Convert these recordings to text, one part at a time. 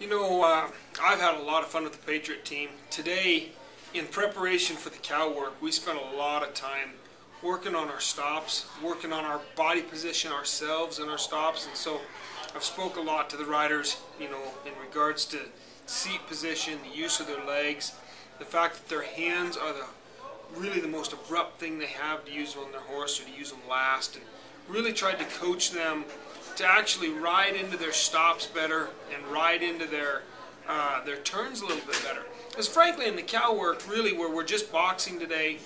I've had a lot of fun with the Patriot team. Today, in preparation for the cow work, we spent a lot of time working on our stops, working on our body position ourselves and our stops. And so I've spoke a lot to the riders, in regards to seat position, the use of their legs, the fact that their hands are really the most abrupt thing they have to use on their horse or to use them last, and really tried to coach them to actually ride into their stops better and ride into their turns a little bit better. Because frankly, in the cow work, really, where we're just boxing today,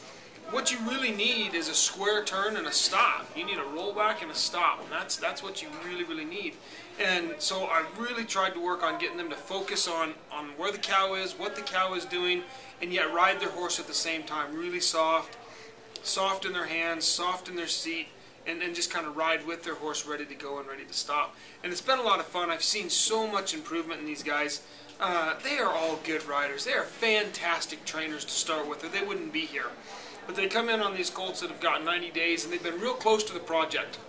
what you really need is a square turn and a stop. You need a rollback and a stop, and that's what you really need. And so I really tried to work on getting them to focus on where the cow is, what the cow is doing, and yet ride their horse at the same time. Really soft in their hands, soft in their seat, and just kind of ride with their horse, ready to go and ready to stop. And it's been a lot of fun. I've seen so much improvement in these guys. They are all good riders. They are fantastic trainers to start with, or they wouldn't be here. But they come in on these colts that have got 90 days, and they've been real close to the project.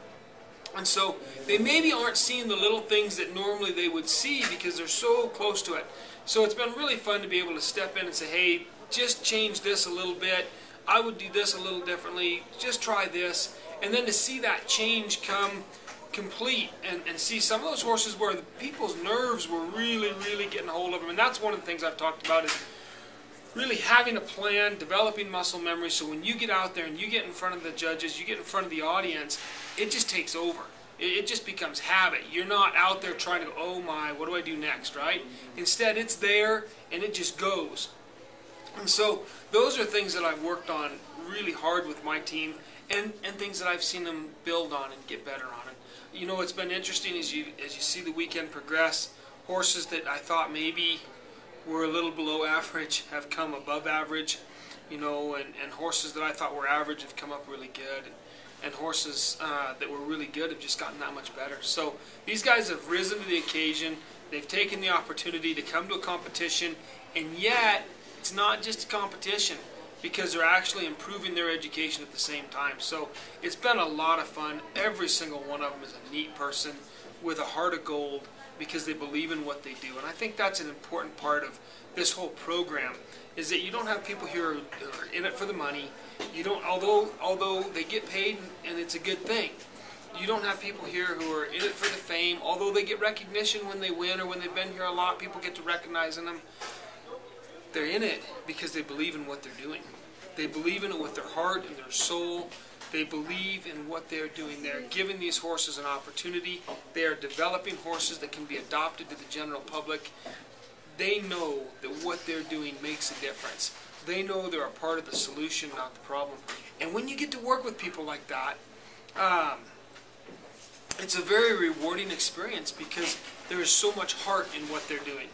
And so they maybe aren't seeing the little things that normally they would see because they're so close to it. So it's been really fun to be able to step in and say, hey, just change this a little bit. I would do this a little differently. Just try this. And then to see that change come complete and see some of those horses where the people's nerves were really getting a hold of them. And that's one of the things I've talked about, is really having a plan, developing muscle memory, so when you get out there and you get in front of the judges, you get in front of the audience, it just takes over. It just becomes habit. You're not out there trying to go, oh my, what do I do next, right? Instead, it's there and it just goes. And so those are things that I've worked on really hard with my team, and things that I've seen them build on and get better on. And it's been interesting as you see the weekend progress. Horses that I thought maybe were a little below average have come above average, and horses that I thought were average have come up really good, and horses that were really good have just gotten that much better. So these guys have risen to the occasion. They've taken the opportunity to come to a competition, and yet it's not just a competition, because they're actually improving their education at the same time. So it's been a lot of fun. Every single one of them is a neat person with a heart of gold, because they believe in what they do. And I think that's an important part of this whole program, is that you don't have people here who are in it for the money. You don't, although they get paid and it's a good thing. You don't have people here who are in it for the fame, although they get recognition when they win or when they've been here a lot. People get to recognize them. They're in it because they believe in what they're doing. They believe in it with their heart and their soul. They believe in what they're doing. They're giving these horses an opportunity. They are developing horses that can be adopted to the general public. They know that what they're doing makes a difference. They know they're a part of the solution, not the problem. And when you get to work with people like that, it's a very rewarding experience, because there is so much heart in what they're doing.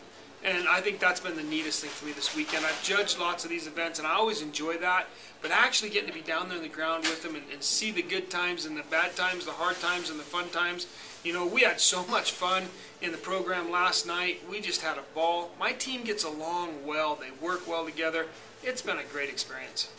And I think that's been the neatest thing for me this weekend. I've judged lots of these events, and I always enjoy that. But actually getting to be down there on the ground with them and see the good times and the bad times, the hard times and the fun times. We had so much fun in the program last night. We just had a ball. My team gets along well. They work well together. It's been a great experience.